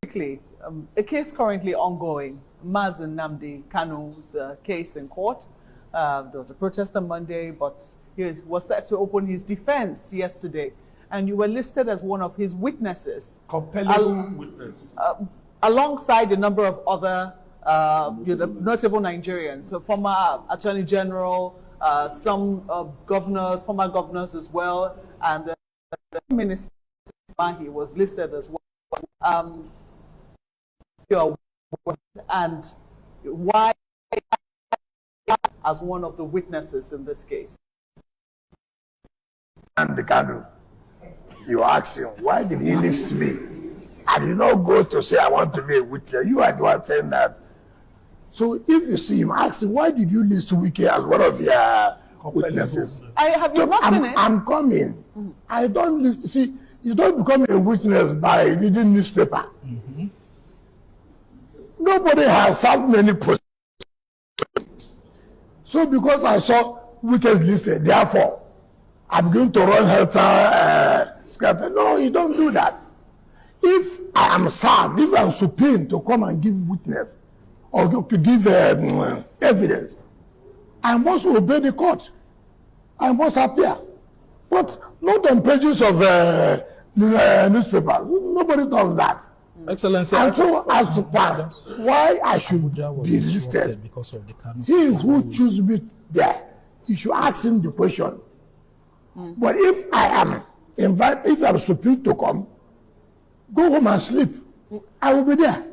quickly, a case currently ongoing, Mazi Nnamdi Kanu's case in court. There was a protest on Monday, but he was set to open his defense yesterday. And you were listed as one of his witnesses. Compelling witness. Alongside a number of other notable Nigerians. So former Attorney General, some governors, former governors as well, and the Minister he was listed as well. And why as one of the witnesses in this case? Nnamdi Kanu, you ask him, why did he list me? I did not go to say I want to be a witness. You are the one saying that. So if you see him, ask him, why did you list Wike as one of your witnesses? Have you not seen it? I'm coming. Mm-hmm. I don't list. See, you don't become a witness by reading newspaper. Mm-hmm. Nobody has served many positions. So because I saw Wike listed, therefore, I'm going to run helter skelter. No, you don't do that. If I am served, if I'm subpoenaed to come and give witness or to give evidence, I must obey the court. I must appear. But not on pages of newspaper. Nobody does that. Excellency. And so as to why I should be listed, because of the he who chooses me there, you should ask him the question. But if I am invited, if I'm subpoenaed to come, go home and sleep. I will be there.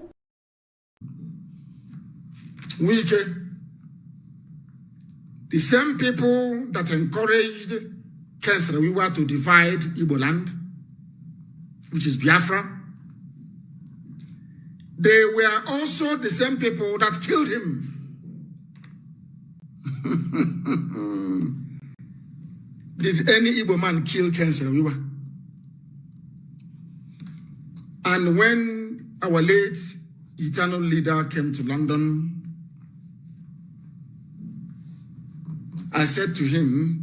Wike, the same people that encouraged Ken Saro-Wiwa to divide Igbo land, which is Biafra, they were also the same people that killed him. Did any Igbo man kill Ken Saro-Wiwa? And when our late eternal leader came to London, I said to him,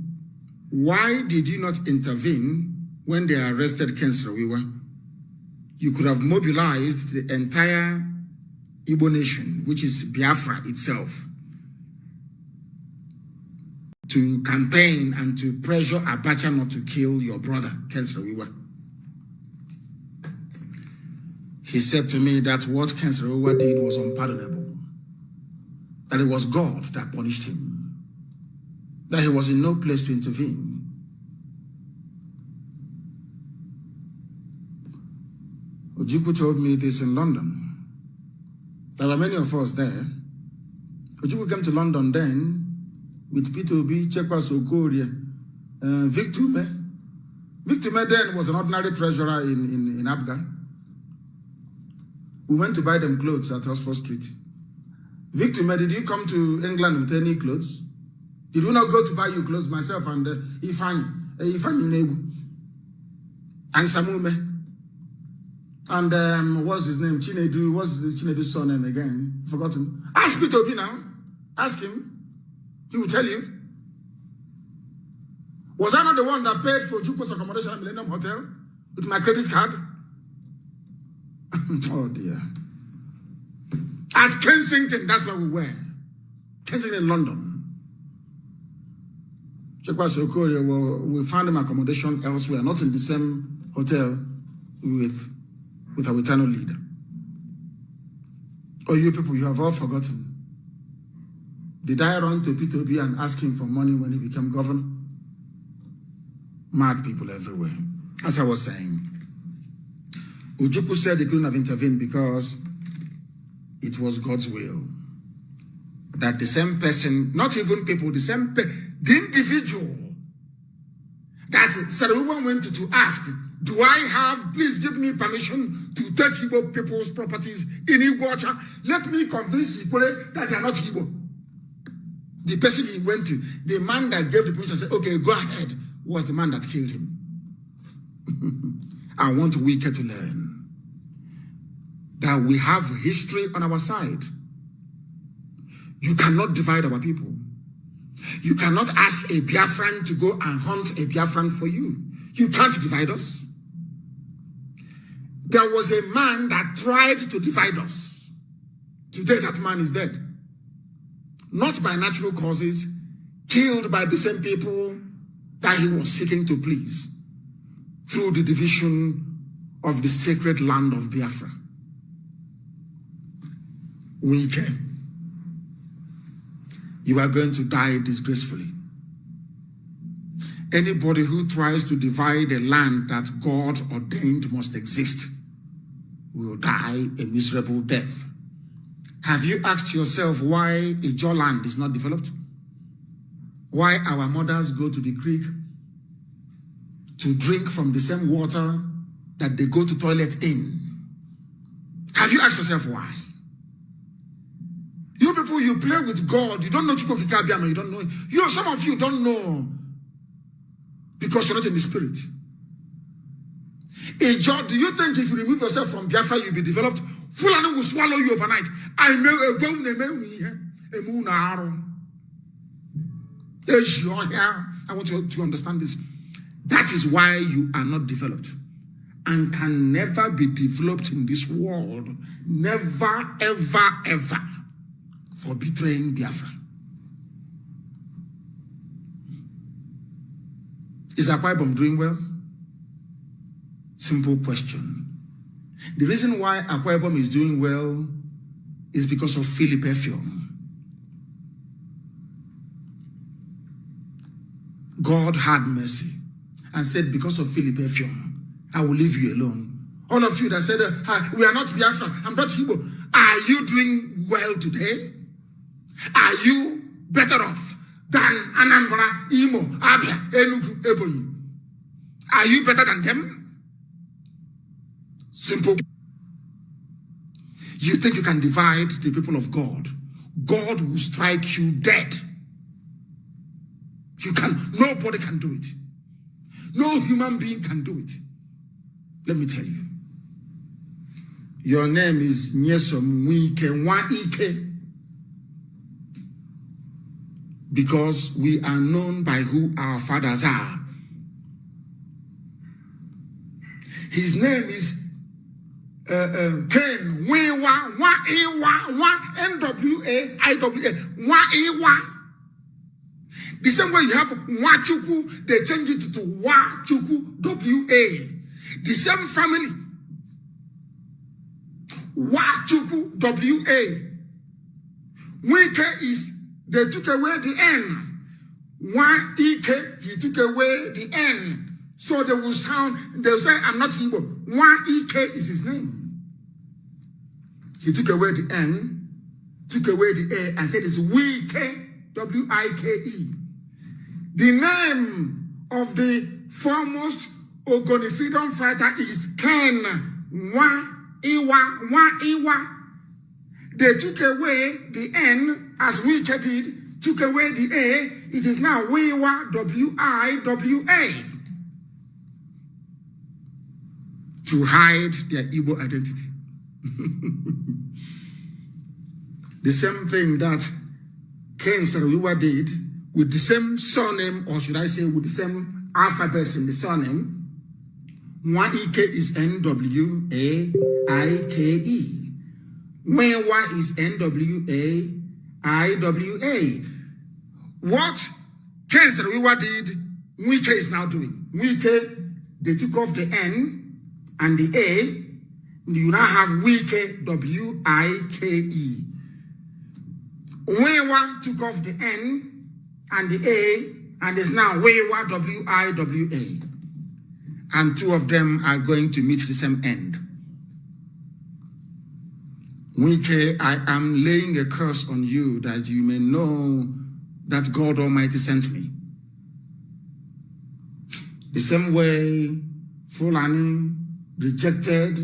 why did you not intervene when they arrested Ken Saro-Wiwa? You could have mobilized the entire Igbo nation, which is Biafra itself, to campaign and to pressure Abacha not to kill your brother, Ken Saro-Wiwa. He said to me that what Ken Saro-Wiwa did was unpardonable, that it was God that punished him, that he was in no place to intervene. Ojukwu told me this in London. There are many of us there. Ojukwu came to London then with Peter Obi, Chekwas Okorie, Victume. Victume then was an ordinary treasurer in Abga. We went to buy them clothes at Oxford Street. Victume, did you come to England with any clothes? Did we not go to buy you clothes, myself and Ifani Nebu and Samume? And what's his name? Chinedu. What's Chinedu's surname again? Forgotten. Ask Peter Obi now. Ask him. He will tell you. Was I not the one that paid for Ojukwo's accommodation at Millennium Hotel with my credit card? Oh dear. At Kensington, that's where we were. Kensington, London. Chekwas Okorie, well, we found him accommodation elsewhere, not in the same hotel with our eternal leader. Oh, you people, you have all forgotten. Did I run to Peter Obi and ask him for money when he became governor? Mad people everywhere. As I was saying, Ojukwu said he couldn't have intervened because it was God's will. That the same person, not even people, the individual that Saro-Wiwa went to ask, do I have, please give me permission to take Igbo people's properties in Igbocha? Let me convince Igbo that they are not Igbo. The person he went to, the man that gave the permission said, okay, go ahead, was the man that killed him. I want Wike to learn that we have history on our side. You cannot divide our people. You cannot ask a Biafran to go and hunt a Biafran for you. You can't divide us. There was a man that tried to divide us. Today that man is dead. Not by natural causes, killed by the same people that he was seeking to please through the division of the sacred land of Biafra. Wike, you are going to die disgracefully. Anybody who tries to divide a land that God ordained must exist will die a miserable death. Have you asked yourself why Ijaw land is not developed? Why our mothers go to the creek to drink from the same water that they go to toilet in? Have you asked yourself why? You people, you play with God. You don't know Chukwu Kikabiama. You don't know. Some of you don't know because you're not in the spirit. Ijaw, do you think if you remove yourself from Biafra, you'll be developed? Fulani will swallow you overnight. I want you to understand this. That is why you are not developed and can never be developed in this world. Never, ever, ever, for betraying Biafra. Is Akwa Ibom doing well? Simple question. The reason why Akwa Ibom is doing well is because of Philip Effiong. God had mercy and said, because of Philip Effiong, I will leave you alone. All of you that said, we are not Biafra, I'm not Igbo. Are you doing well today? Are you better off than Anambra, Imo, Abia, Enugu, Ebonyi? Are you better than them? Simple. You think you can divide the people of God? God will strike you dead. You can, nobody can do it. No human being can do it. Let me tell you. Your name is Nyesom Wike As, because we are known by who our fathers are. His name is Ken Wiwa Nwa. The same way you have Ojukwu, they change it to Ojukwu WA. The same family, Ojukwu WA. Wike is, they took away the N. Wike, he took away the N. So they will sound, they will say, I'm not Igbo. Wike is his name. He took away the N, took away the A, and said it's Wike, W-I-K-E. The name of the foremost Ogoni freedom fighter is Ken Iwa. They took away the N, as Wike did, took away the A. It is now Wiwa, W-I-W-A. To hide their Igbo identity. The same thing that Ken Saro-Wiwa did with the same surname, or should I say with the same alphabets in the surname. Wike is N-W-A-I-K-E. Wiwa is N-W-A-I-W-A. What Ken Saro-Wiwa did, Wike is now doing. Wike, they took off the N and the A, you now have Wike, W-I-K-E. Wiwa took off the N and the A, and is now Wiwa, W-I-W-A. And two of them are going to meet the same end. Wike, I am laying a curse on you that you may know that God Almighty sent me. The same way Fulani rejected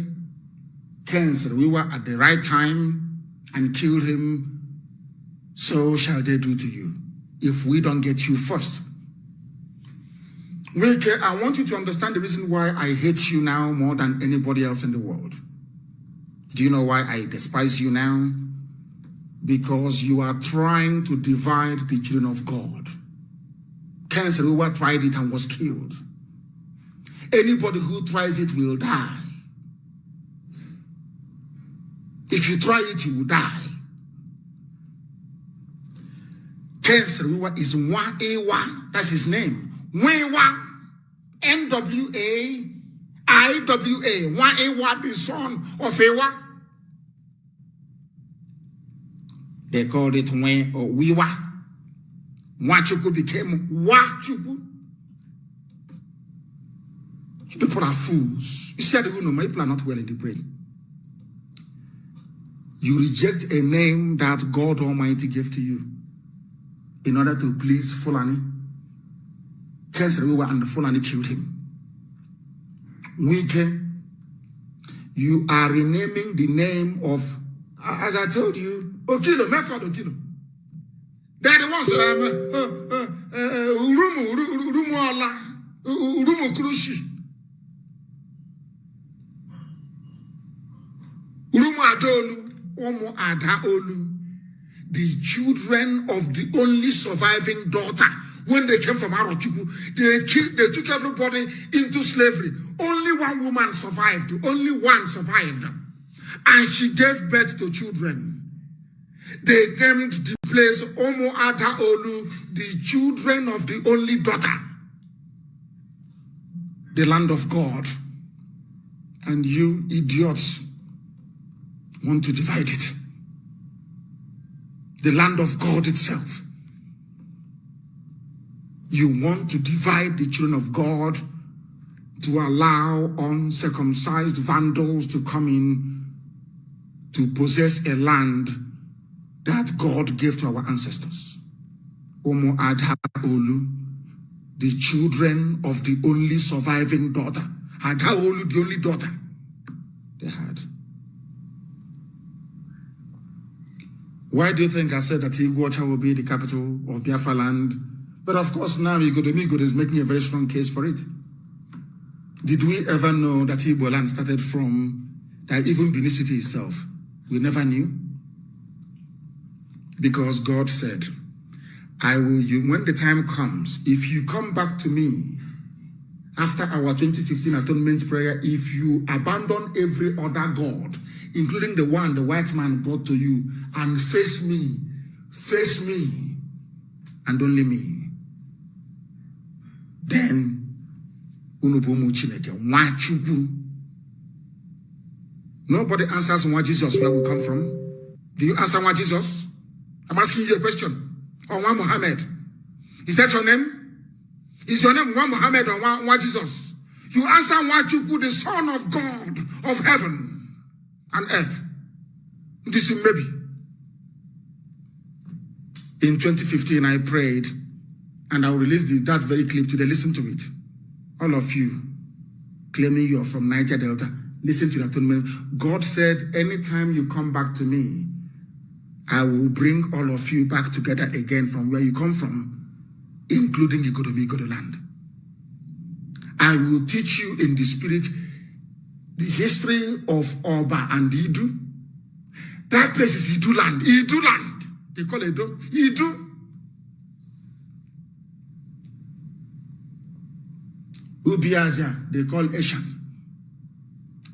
Ken Saro-Wiwa at the right time and killed him, so shall they do to you if we don't get you first. Wike, I want you to understand the reason why I hate you now more than anybody else in the world. Do you know why I despise you now? Because you are trying to divide the children of God. Ken Saro-Wiwa tried it and was killed. Anybody who tries it will die. If you try it, you will die. Ken Saro-Wiwa is Nwa-Ewa. That's his name. Nwa-Ewa. N-W-A-I-W-A. Nwa-Ewa, the son of Ewa. They called it Nwe or Wiwa. Nwachukwu became Wachukwu. People are fools. You see, my people are not well in the brain. You reject a name that God Almighty gave to you in order to please Fulani. Ken Saro-Wiwa and the Fulani killed him. Wike, you are renaming the name of, as I told you, Okilo, Mefad Okilo. They're the ones Urumu Krushi. Urumu Adolu, Omo Adaolu. The children of the only surviving daughter, when they came from Ojukwu, they took everybody into slavery. Only one woman survived. Only one survived. And she gave birth to children. They named the place Omo Adaolu, the children of the only daughter. The land of God. And you idiots want to divide it. The land of God itself. You want to divide the children of God to allow uncircumcised vandals to come in to possess a land that God gave to our ancestors. Omo Adaolu, the children of the only surviving daughter. Adaolu, the only daughter they had. Why do you think I said that Iguacha will be the capital of Biafra land? But of course now Igbo is making a very strong case for it. Did we ever know that Igbo land started from that even Benin City itself? We never knew. Because God said, when the time comes, if you come back to me after our 2015 atonement prayer, if you abandon every other God, including the one the white man brought to you, and face me, and only me, then nobody answers why Jesus where we come from. Do you answer why Jesus? I'm asking you a question. Or why Muhammad? Is that your name? Is your name why Muhammad or why Jesus? You answer Nwachukwu, the Son of God of heaven and earth. This is maybe. In 2015, I prayed, and I'll release that very clip today. Listen to it. All of you claiming you're from Niger Delta, listen to that atonement. God said, anytime you come back to me, I will bring all of you back together again from where you come from, including Igodo land. I will teach you in the spirit the history of Oba and Idu. That place is Idu land. Idu land. They call it Idu. Ubiaja, they call Eshan.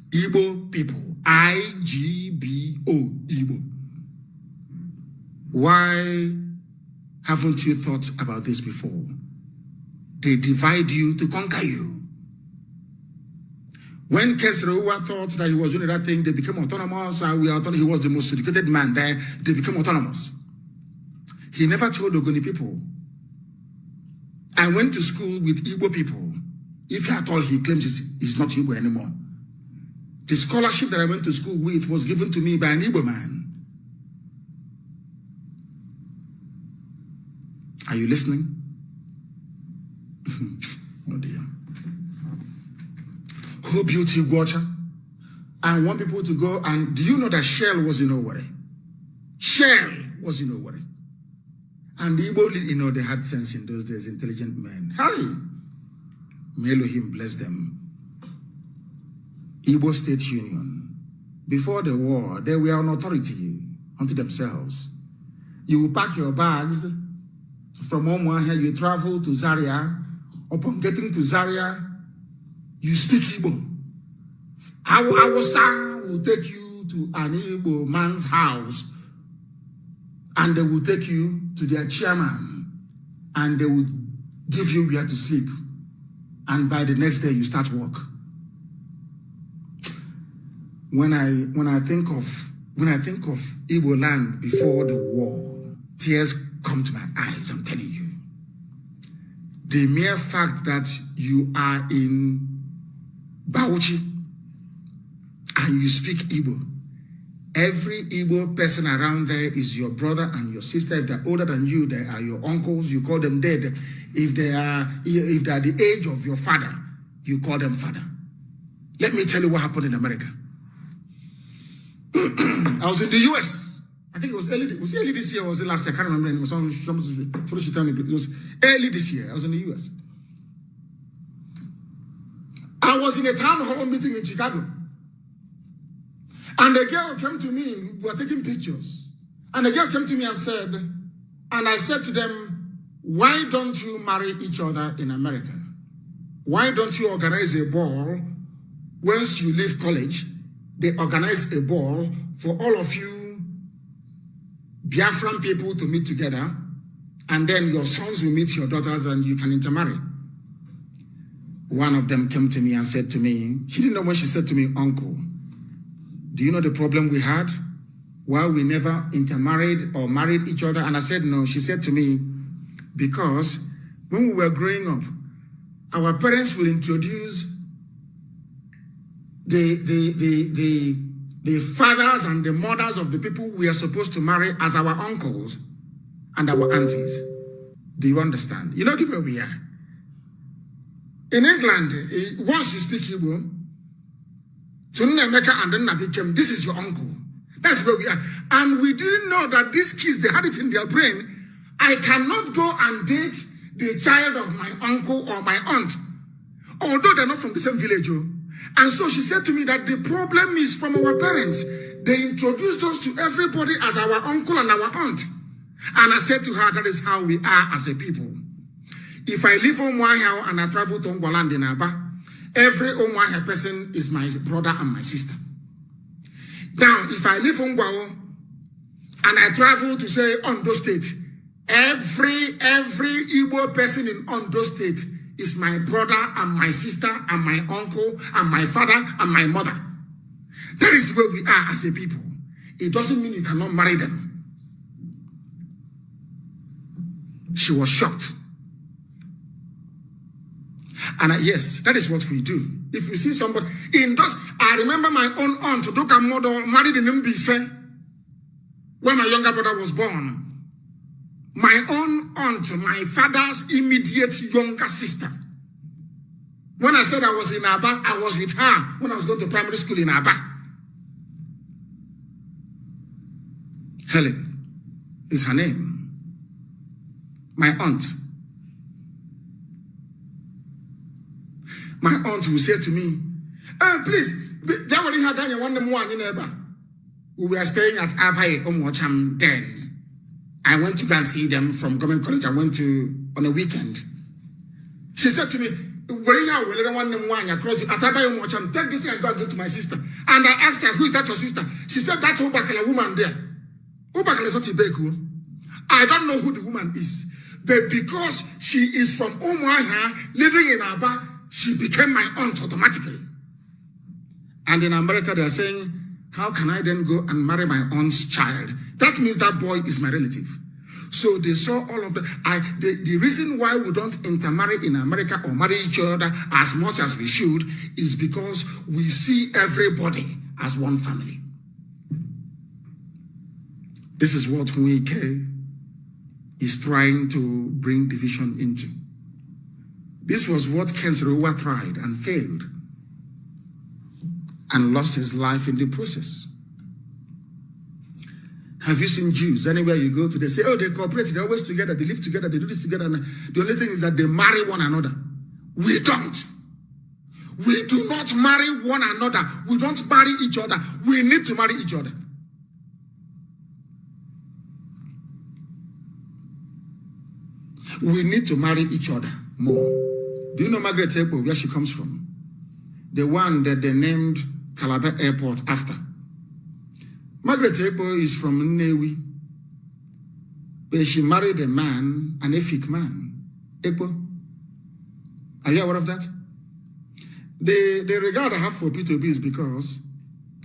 Igbo people. I-G-B-O. Igbo. Why haven't you thought about this before? They divide you to conquer you. When Ken Saro-Wiwa thought that he was doing that thing, they became autonomous, and he was the most educated man there, they became autonomous. He never told Ogoni people. I went to school with Igbo people. If at all he claims he's not Igbo anymore. The scholarship that I went to school with was given to me by an Igbo man. Are you listening? Oh dear. Who built Iguacha? I want people to go, and do you know that Shell was in Owerri? Shell was in Owerri. And the Igbo, they had sense in those days, intelligent men. Hi! May Elohim bless them. Igbo State Union. Before the war, they were an authority unto themselves. You will pack your bags from Omuahia, you travel to Zaria. Upon getting to Zaria, you speak Igbo. Hausa will take you to an Igbo man's house and they will take you to their chairman and they will give you where to sleep. And by the next day you start work. When I think of Igbo land before the war, tears come to my eyes, I'm telling you. The mere fact that you are in Bauchi and you speak Igbo, every Igbo person around there is your brother and your sister. If they're older than you, they are your uncles, you call them dad. If they are the age of your father, you call them father. Let me tell you what happened in America. I was in the US. I think it was early this year or was it last year? I can't remember anymore. Somebody should tell me, but it was early this year. I was in the US. I was in a town hall meeting in Chicago. And a girl came to me, we were taking pictures. And a girl came to me and said, and I said to them, why don't you marry each other in America? Why don't you organize a ball once you leave college? They organize a ball for all of you Biafran people to meet together, and then your sons will meet your daughters and you can intermarry. One of them came to me and said to me, she didn't know when she said to me, uncle, do you know the problem we had? Why we never intermarried or married each other? And I said, no. She said to me, because when we were growing up, our parents will introduce the fathers and the mothers of the people we are supposed to marry as our uncles and our aunties. Do you understand? You know the way we are. In England, once you speak Igbo, and then became, this is your uncle. That's where we are. And we didn't know that these kids, they had it in their brain. I cannot go and date the child of my uncle or my aunt, although they're not from the same village. And so she said to me that the problem is from our parents. They introduced us to everybody as our uncle and our aunt. And I said to her, that is how we are as a people. If I live on Wahao and I travel to Ngwaland in Aba, every Omwahia person is my brother and my sister. Now, if I live on Ngwao and I travel to say Ondo State, every Igbo person in Ondo State is my brother and my sister and my uncle and my father and my mother. That is the way we are as a people. It doesn't mean you cannot marry them. She was shocked. And yes, that is what we do. If you see somebody in those, I remember my own aunt, Doka Modo, married in Mbise, when my younger brother was born. My own aunt, my father's immediate younger sister. When I said I was in Aba, I was with her when I was going to primary school in Aba. Helen is her name. My aunt. My aunt will say to me, please, we were staying at Abai Omwacham then. I went to go and see them from government college. I went on a weekend. She said to me, take this thing and go and give to my sister. And I asked her, who is that your sister? She said, that's Obakala woman there. Obakala is not Ibeku. I don't know who the woman is. But because she is from Umuahia, living in Aba, she became my aunt automatically. And in America, they are saying, how can I then go and marry my aunt's child? That means that boy is my relative. So they saw all of that. The reason why we don't intermarry in America or marry each other as much as we should is because we see everybody as one family. This is what Wike is trying to bring division into. This was what Ken Saro-Wiwa tried and failed and lost his life in the process. Have you seen Jews? Anywhere you go to, they say, oh, they cooperate, they're always together, they live together, they do this together. And the only thing is that they marry one another. We don't. We do not marry one another. We don't marry each other. We need to marry each other. We need to marry each other more. Do you know Margaret Ebo, where she comes from? The one that they named Calabar Airport after. Margaret Ekpo is from Nnewi, but she married a man, an Efik man. Ekpo. Are you aware of that? The regard I have for P2B is because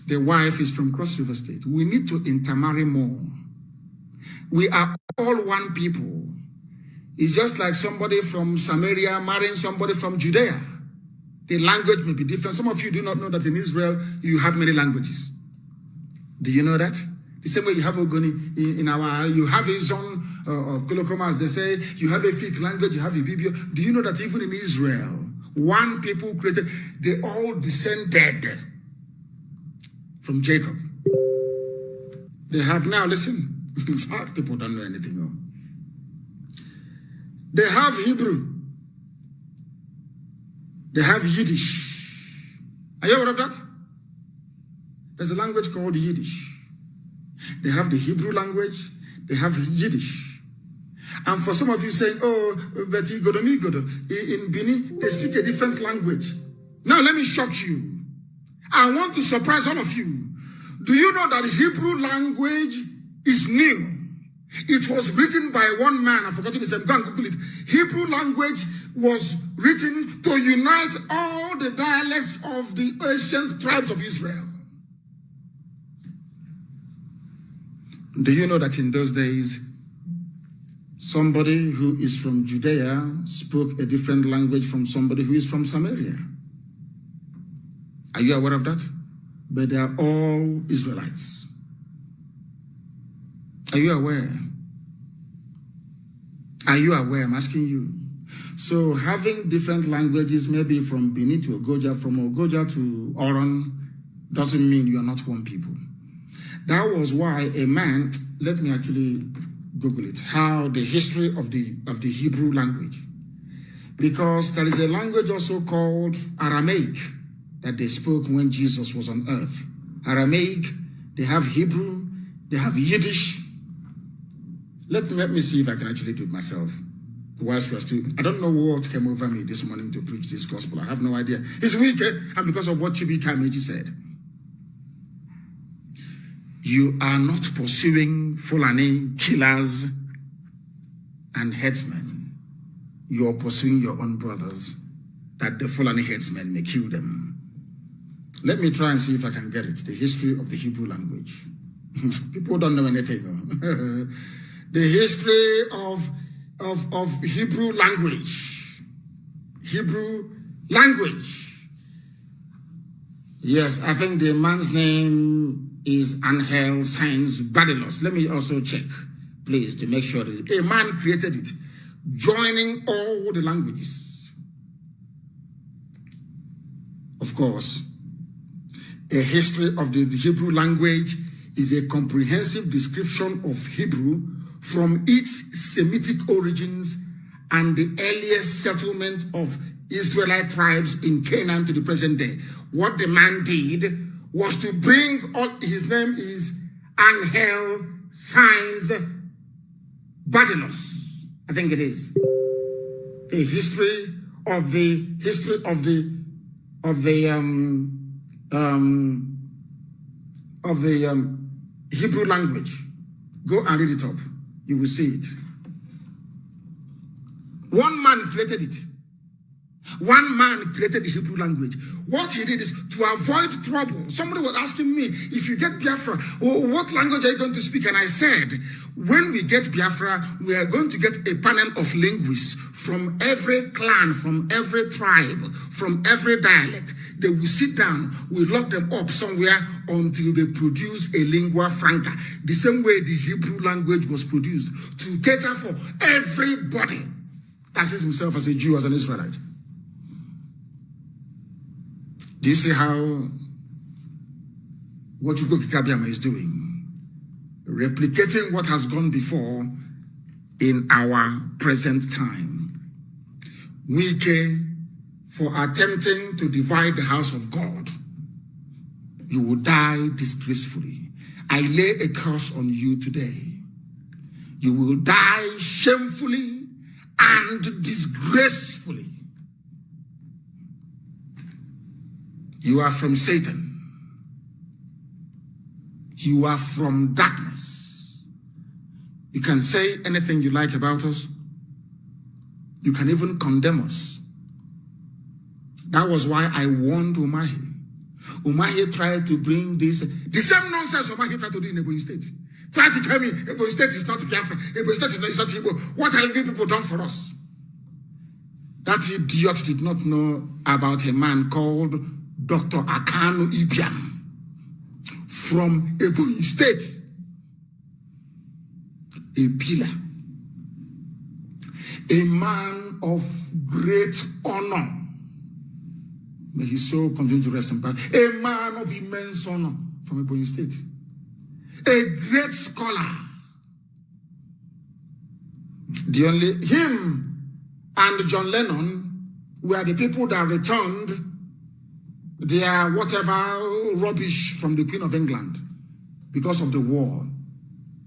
the wife is from Cross River State. We need to intermarry more. We are all one people. It's just like somebody from Samaria marrying somebody from Judea. The language may be different. Some of you do not know that in Israel, you have many languages. Do you know that? The same way you have Ogoni in our, you have his own Kolokoma, as they say, you have a Fik language, you have a Bibio. Do you know that even in Israel, one people created, they all descended from Jacob. They have now, listen, people don't know anything. No. They have Hebrew. They have Yiddish. Are you aware of that? There's a language called Yiddish. They have the Hebrew language. They have Yiddish. And for some of you saying, oh, but in Bini, they speak a different language. Now let me shock you. I want to surprise all of you. Do you know that Hebrew language is new? It was written by one man. I've forgotten his name. Go and Google it. Hebrew language was written to unite all the dialects of the ancient tribes of Israel. Do you know that in those days, somebody who is from Judea spoke a different language from somebody who is from Samaria? Are you aware of that? But they are all Israelites. Are you aware? Are you aware? I'm asking you. So having different languages, maybe from Benin to Ogoja, from Ogoja to Oron, doesn't mean you are not one people. That was why a man, let me actually Google it, how the history of the Hebrew language. Because there is a language also called Aramaic that they spoke when Jesus was on earth. Aramaic, they have Hebrew, they have Yiddish. Let me see if I can actually do it myself. Whilst we're still, I don't know what came over me this morning to preach this gospel. I have no idea. It's wicked, and because of what Chibi Kameji said. You are not pursuing Fulani killers and headsmen. You are pursuing your own brothers, that the Fulani headsmen may kill them. Let me try and see if I can get it. The history of the Hebrew language. People don't know anything. The history of Hebrew language. Hebrew language. Yes, I think the man's name is Angel Sainz Badilos. Let me also check, please, to make sure that a man created it, joining all the languages. Of course, a history of the Hebrew language is a comprehensive description of Hebrew from its Semitic origins and the earliest settlement of Israelite tribes in Canaan to the present day. What the man did was to bring all, his name is Angel Sainz Badilos, I think it is. A history of the Hebrew language. Go and read it up. You will see it. One man created it. One man created the Hebrew language. What he did is to avoid trouble. Somebody was asking me, if you get Biafra, what language are you going to speak? And I said, when we get Biafra, we are going to get a panel of linguists from every clan, from every tribe, from every dialect. They will sit down, we lock them up somewhere until they produce a lingua franca. The same way the Hebrew language was produced to cater for everybody that sees himself as a Jew, as an Israelite. Do you see how what Ojukwu Kikabiama is doing? Replicating what has gone before in our present time. Wike, for attempting to divide the house of God, you will die disgracefully. I lay a curse on you today. You will die shamefully and disgracefully. You are from Satan. You are from darkness. You can say anything you like about us. You can even condemn us. That was why I warned Umahi. Umahi tried to bring the same nonsense Umahi tried to do in Ebonyi State. Tried to tell me Ebonyi State is not Biafra, Ebonyi State is not Igbo. What have you people done for us? That idiot did not know about a man called Dr. Akanu Ibiam from Ebonyi State. A pillar. A man of great honor. May his soul continue to rest in peace. A man of immense honor from Ebonyi State. A great scholar. The only him and John Lennon were the people that returned their whatever rubbish from the Queen of England because of the war,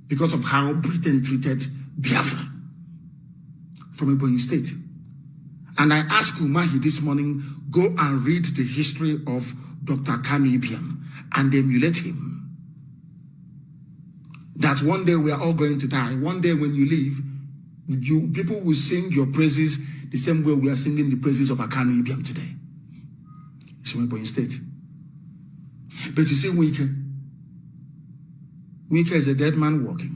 because of how Britain treated Biafra from Ebonyi State. And I asked Umahi this morning, go and read the history of Dr. Kanu Ibiam and emulate him. That one day we are all going to die. One day when you leave, people will sing your praises the same way we are singing the praises of Akanu Ibiam today. It's from Ebonyi State. But you see, Wike is a dead man walking.